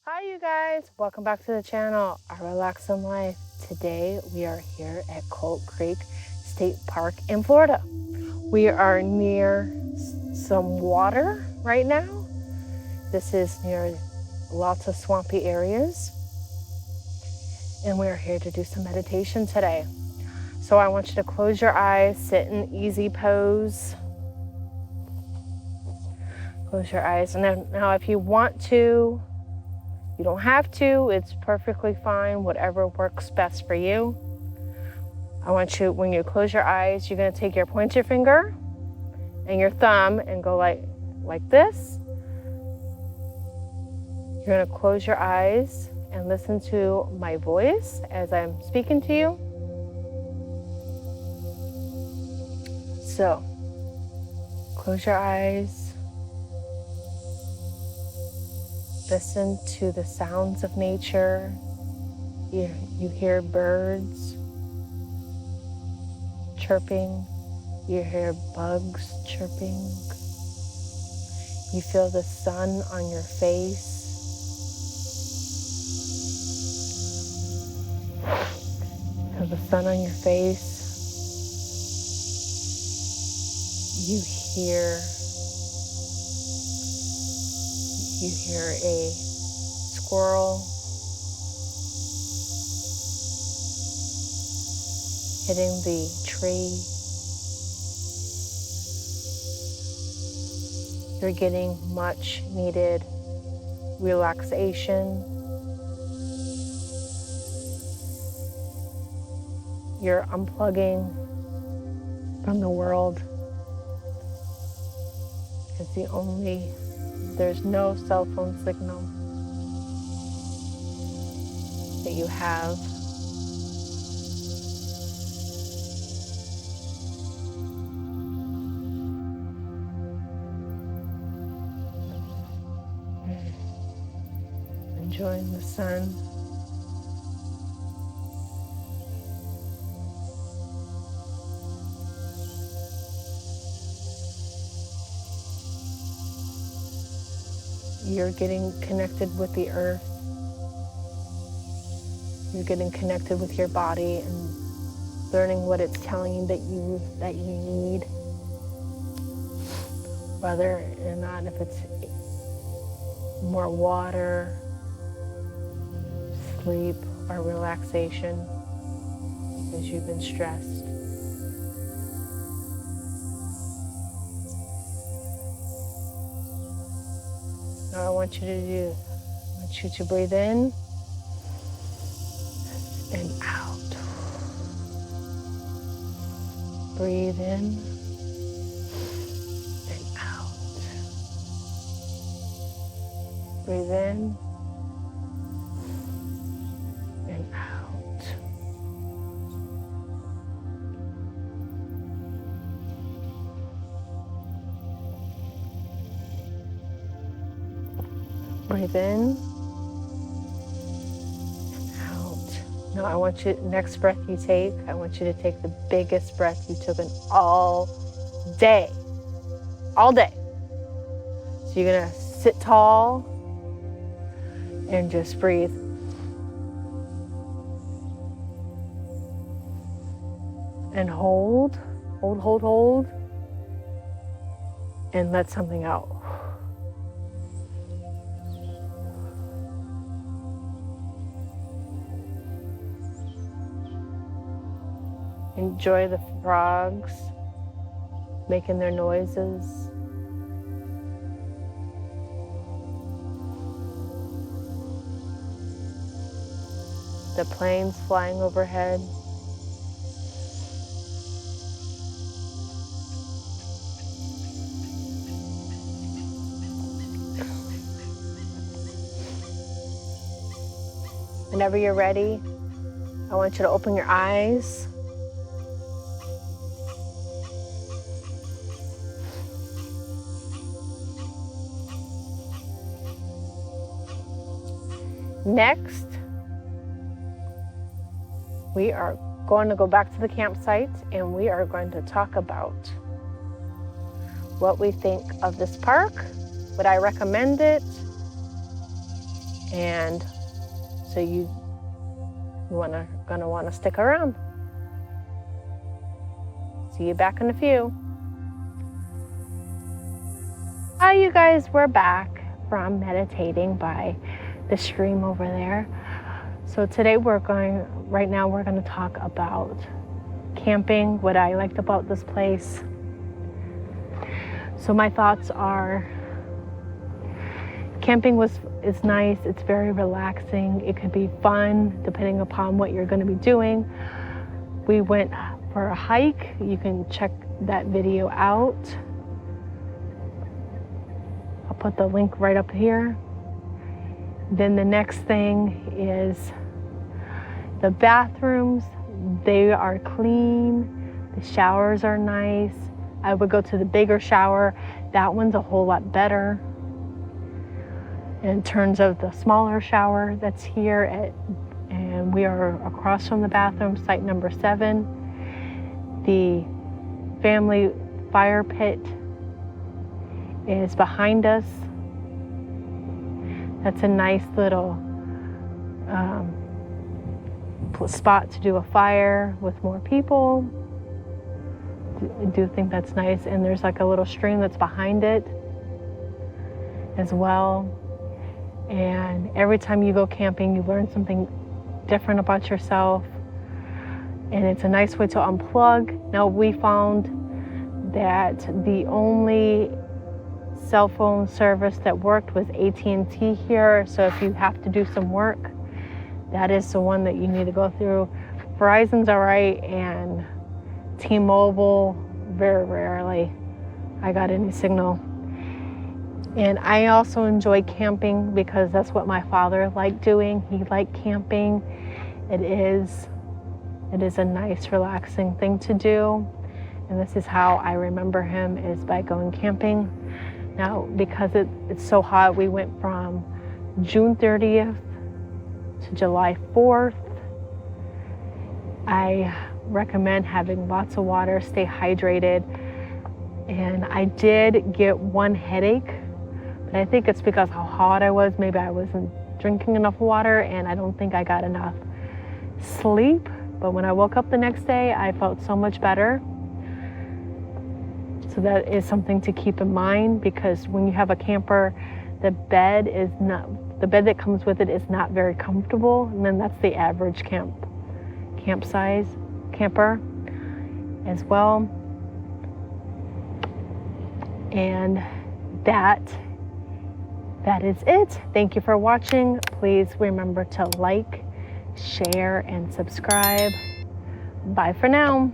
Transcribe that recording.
Hi you guys, welcome back to the channel, I Relax in Life. Today we are here at Colt Creek State Park in Florida. We are near some water right now. This is near lots of swampy areas. And we are here to do some meditation today. So I want you to close your eyes, sit in easy pose. Close your eyes. And then now if you want to, you don't have to, it's perfectly fine, whatever works best for you. I want you, when you close your eyes, you're gonna take your pointer finger and your thumb and go like this. You're gonna close your eyes and listen to my voice as I'm speaking to you. So, close your eyes. Listen to the sounds of nature. You hear birds chirping. You hear bugs chirping. You feel the sun on your face. Feel the sun on your face. You hear a squirrel hitting the tree. You're getting much needed relaxation. You're unplugging from the world. There's no cell phone signal that you have. Enjoying the sun. You're getting connected with the earth. You're getting connected with your body and learning what it's telling you that you need. Whether or not if it's more water, sleep, or relaxation because you've been stressed. Now I want you to breathe in and out. Breathe in and out. Breathe in and out. Breathe in and out. Now I want you, next breath you take, I want you to take the biggest breath you took in all day. All day. So you're gonna sit tall and just breathe. And hold. And let something out. Enjoy the frogs making their noises. The planes flying overhead. Whenever you're ready, I want you to open your eyes. Next, we are going to go back to the campsite and we are going to talk about what we think of this park, would I recommend it, And so you're gonna want to stick around. See you back in a few. Hi, you guys, we're back from meditating by the stream over there. So today right now we're going to talk about camping, what I liked about this place. So my thoughts are, camping is nice, it's very relaxing, it could be fun depending upon what you're going to be doing. We went for a hike, you can check that video out. I'll put the link right up here. Then the next thing is the bathrooms. They are clean, the showers are nice. I would go to the bigger shower. That one's a whole lot better. In terms of the smaller shower that's here and we are across from the bathroom, site number 7. The family fire pit is behind us. That's a nice little spot to do a fire with more people. I do think that's nice. And there's like a little stream that's behind it as well. And every time you go camping, you learn something different about yourself. And it's a nice way to unplug. Now, we found that the only cell phone service that worked was AT&T here. So if you have to do some work, that is the one that you need to go through. Verizon's all right, and T-Mobile, very rarely I got any signal. And I also enjoy camping because that's what my father liked doing. He liked camping. It is a nice, relaxing thing to do. And this is how I remember him, is by going camping. Now, because it's so hot, we went from June 30th to July 4th. I recommend having lots of water, stay hydrated. And I did get one headache, but I think it's because how hot I was. Maybe I wasn't drinking enough water and I don't think I got enough sleep. But when I woke up the next day, I felt so much better. So that is something to keep in mind, because when you have a camper, the bed that comes with it is not very comfortable. And then that's the average camp size camper as well. And that is it. Thank you for watching. Please remember to like, share, and subscribe. Bye for now.